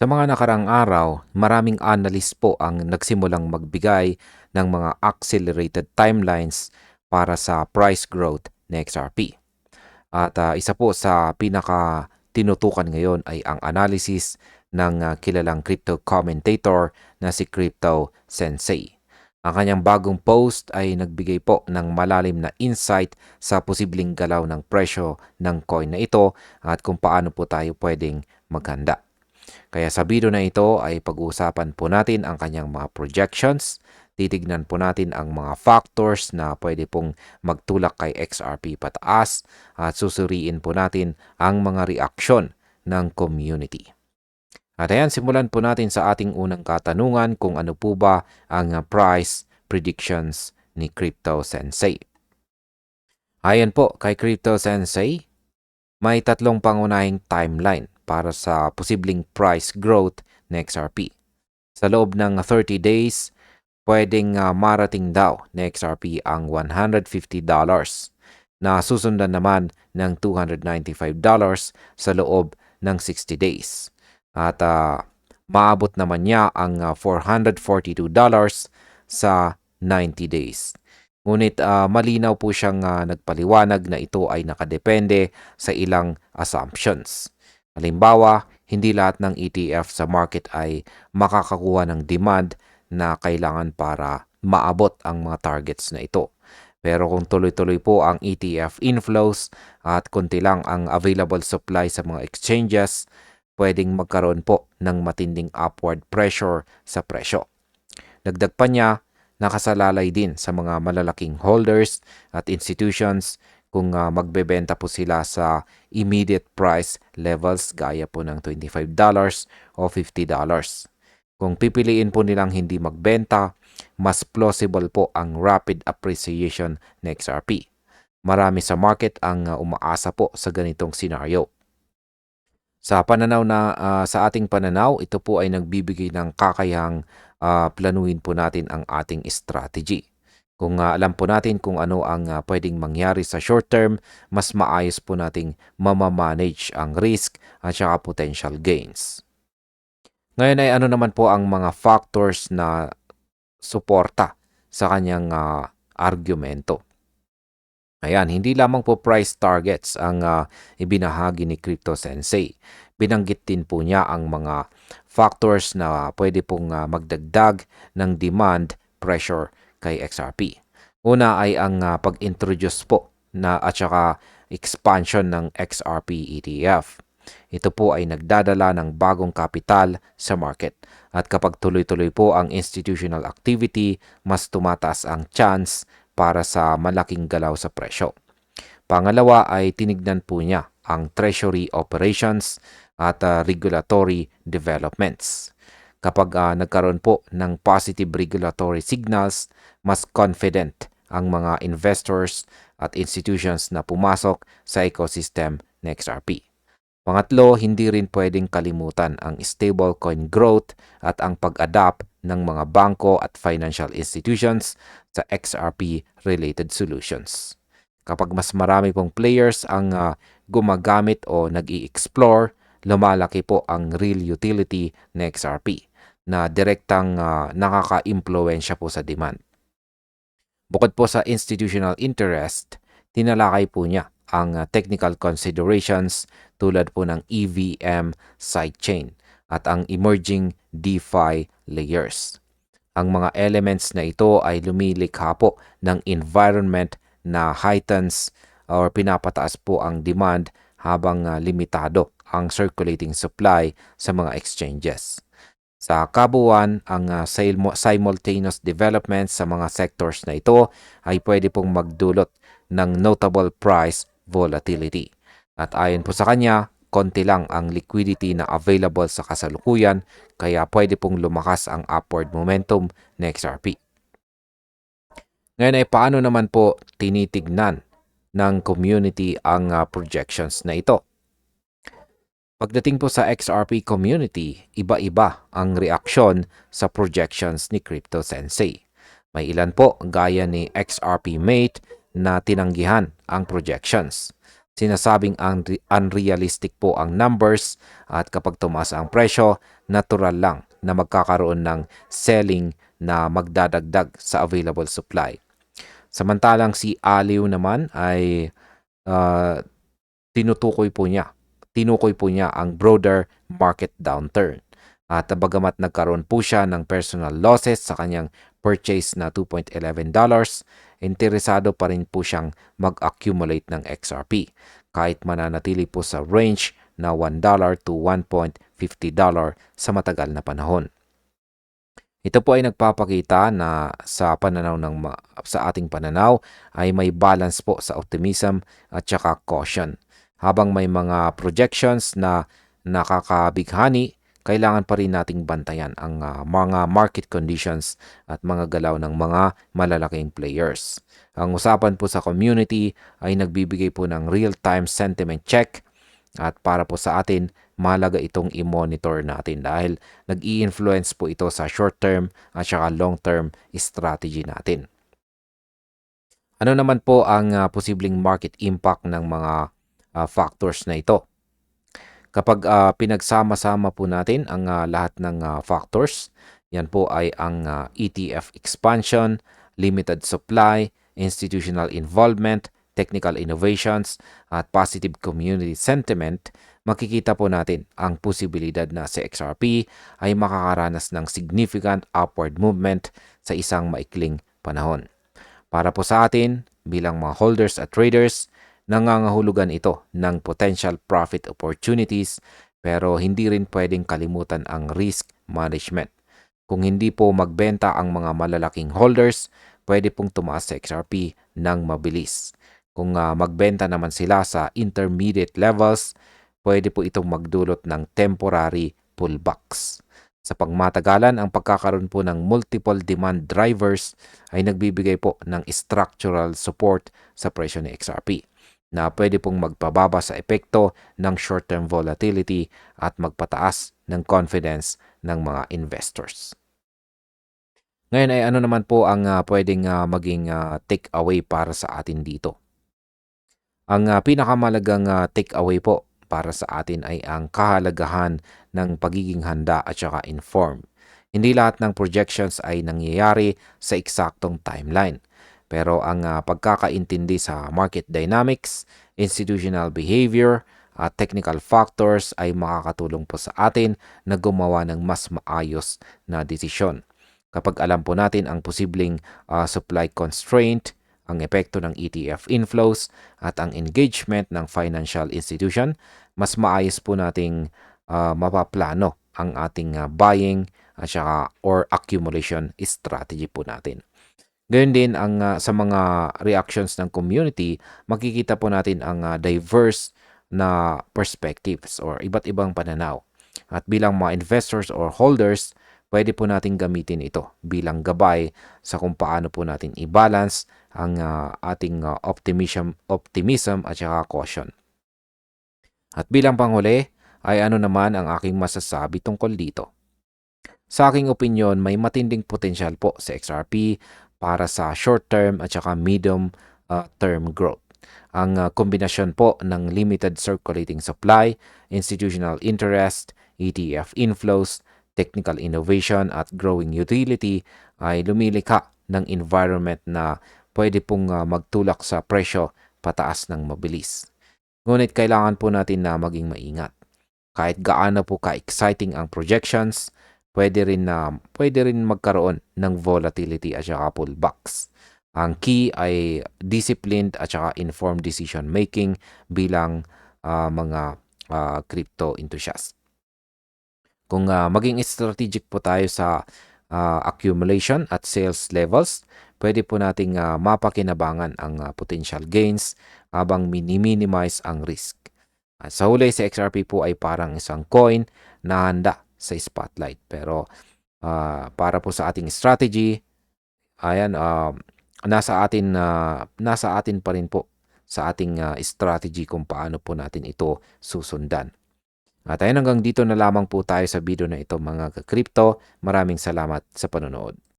Sa mga nakarang araw, maraming analyst po ang nagsimulang magbigay ng mga accelerated timelines para sa price growth ng XRP. At isa po sa pinaka tinutukan ngayon ay ang analysis ng kilalang crypto commentator na si Crypto Sensei. Ang kanyang bagong post ay nagbigay po ng malalim na insight sa posibleng galaw ng presyo ng coin na ito at kung paano po tayo pwedeng maghanda. Kaya sa video na ito ay pag-uusapan po natin ang kanyang mga projections, titignan po natin ang mga factors na pwede pong magtulak kay XRP pataas at susuriin po natin ang mga reaksyon ng community. At ayan, simulan po natin sa ating unang katanungan kung ano po ba ang price predictions ni Crypto Sensei. Ayan po, kay Crypto Sensei, may tatlong pangunahing timeline para sa posibleng price growth ng XRP. Sa loob ng 30 days, pwedeng marating daw ng XRP ang $150 na susundan naman ng $295 sa loob ng 60 days. At maabot naman niya ang $442 sa 90 days. Ngunit malinaw po siyang nagpaliwanag na ito ay nakadepende sa ilang assumptions. Halimbawa, hindi lahat ng ETF sa market ay makakakuha ng demand na kailangan para maabot ang mga targets na ito. Pero kung tuloy-tuloy po ang ETF inflows at konti lang ang available supply sa mga exchanges, pwedeng magkaroon po ng matinding upward pressure sa presyo. Dagdag pa niya, nakasalalay din sa mga malalaking holders at institutions kung magbebenta po sila sa immediate price levels gaya po ng $25 o $50. Kung pipiliin po nilang hindi magbenta, mas plausible po ang rapid appreciation ng XRP. Marami sa market ang umaasa po sa ganitong scenario. Sa ating pananaw, ito po ay nagbibigay ng kakayahang planuhin po natin ang ating strategy. Kung alam po natin kung ano ang pwedeng mangyari sa short term, mas maayos po nating mamamanage ang risk at saka potential gains. Ngayon ay ano naman po ang mga factors na suporta sa kanyang argumento. Ayan, hindi lamang po price targets ang ibinahagi ni Crypto Sensei. Binanggit din po niya ang mga factors na pwede pong magdagdag ng demand pressure kay XRP. Una ay ang pag-introduce po na at saka expansion ng XRP ETF. Ito po ay nagdadala ng bagong kapital sa market. At kapag tuloy-tuloy po ang institutional activity, mas tumataas ang chance para sa malaking galaw sa presyo. Pangalawa ay tinignan po niya ang treasury operations at regulatory developments. Kapag nagkaroon po ng positive regulatory signals, mas confident ang mga investors at institutions na pumasok sa ecosystem ng XRP. Pangatlo, hindi rin pwedeng kalimutan ang stablecoin growth at ang pag-adapt ng mga bangko at financial institutions sa XRP-related solutions. Kapag mas marami pong players ang gumagamit o nag-i-explore, lumalaki po ang real utility ng XRP na direktang nakaka-impluwensya po sa demand. Bukod po sa institutional interest, tinalakay po niya ang technical considerations tulad po ng EVM sidechain at ang emerging DeFi layers. Ang mga elements na ito ay lumilikha po ng environment na heightens or pinapataas po ang demand habang limitado ang circulating supply sa mga exchanges. Sa kabuuan, ang simultaneous developments sa mga sectors na ito ay pwede pong magdulot ng notable price volatility. At ayon po sa kanya, konti lang ang liquidity na available sa kasalukuyan kaya pwede pong lumakas ang upward momentum ng XRP. Ngayon ay paano naman po tinitignan ng community ang projections na ito? Pagdating po sa XRP community, iba-iba ang reaksyon sa projections ni Crypto Sensei. May ilan po gaya ni XRP Mate na tinanggihan ang projections. sinasabing unrealistic po ang numbers at kapag tumaas ang presyo, natural lang na magkakaroon ng selling na magdadagdag sa available supply. Samantalang si Aliw naman ay ah, tinukoy po niya ang broader market downturn. At bagamat nagkaroon po siya ng personal losses sa kanyang purchase na $2.11, interesado pa rin po siyang mag-accumulate ng XRP kahit mananatili po sa range na $1 to $1.50 sa matagal na panahon. Ito po ay nagpapakita na sa ating pananaw ay may balance po sa optimism at saka caution. Habang may mga projections na nakakabighani, kailangan pa rin nating bantayan ang mga market conditions at mga galaw ng mga malalaking players. Ang usapan po sa community ay nagbibigay po ng real-time sentiment check at para po sa atin, mahalaga itong i-monitor natin dahil nag-i-influence po ito sa short-term at saka long-term strategy natin. Ano naman po ang posibleng market impact ng mga factors na ito? Kapag pinagsama-sama po natin ang lahat ng factors, yan po ay ang ETF expansion, limited supply, institutional involvement, technical innovations, at positive community sentiment, makikita po natin ang posibilidad na si XRP ay makakaranas ng significant upward movement sa isang maikling panahon. Para po sa atin, bilang mga holders at traders, nangangahulugan ito ng potential profit opportunities pero hindi rin pwedeng kalimutan ang risk management. Kung hindi po magbenta ang mga malalaking holders, pwede pong tumaas sa XRP ng mabilis. Kung magbenta naman sila sa intermediate levels, pwede po itong magdulot ng temporary pullbacks. Sa pangmatagalan, ang pagkakaroon po ng multiple demand drivers ay nagbibigay po ng structural support sa presyo ni XRP na pwede pong magpababa sa epekto ng short-term volatility at magpataas ng confidence ng mga investors. Ngayon ay ano naman po ang pwedeng maging take away para sa atin dito? Ang pinakamalagang take-away po para sa atin ay ang kahalagahan ng pagiging handa at saka informed. Hindi lahat ng projections ay nangyayari sa eksaktong timeline. Pero ang pagkakaintindi sa market dynamics, institutional behavior, at technical factors ay makakatulong po sa atin na gumawa ng mas maayos na desisyon. Kapag alam po natin ang posibleng supply constraint, ang epekto ng ETF inflows at ang engagement ng financial institution, mas maayos po nating mapaplano ang ating buying at saka or accumulation strategy po natin. Gayun din ang sa mga reactions ng community, makikita po natin ang diverse na perspectives or iba't ibang pananaw. At bilang mga investors or holders, pwede po natin gamitin ito bilang gabay sa kung paano po natin i-balance ang ating optimism at saka caution. At bilang panghuli, ay ano naman ang aking masasabi tungkol dito? Sa aking opinyon, may matinding potensyal po sa XRP para sa short-term at saka medium-term growth. Ang kombinasyon po ng limited circulating supply, institutional interest, ETF inflows, technical innovation at growing utility ay lumilikha ng environment na pwede pong magtulak sa presyo pataas ng mabilis. Ngunit kailangan po natin na maging maingat. Kahit gaano po ka-exciting ang projections, pwede rin magkaroon ng volatility at saka pullbacks. Ang key ay disciplined at saka informed decision making bilang mga crypto enthusiasts. Kung maging strategic po tayo sa accumulation at sales levels, pwede po nating mapakinabangan ang potential gains habang minimize ang risk. At sa huli, si XRP po ay parang isang coin na handa sa spotlight. Pero para po sa ating strategy, ayan, nasa atin pa rin po sa ating strategy kung paano po natin ito susundan. At ayun, hanggang dito na lamang po tayo sa video na ito mga ka-crypto. Maraming salamat sa panonood.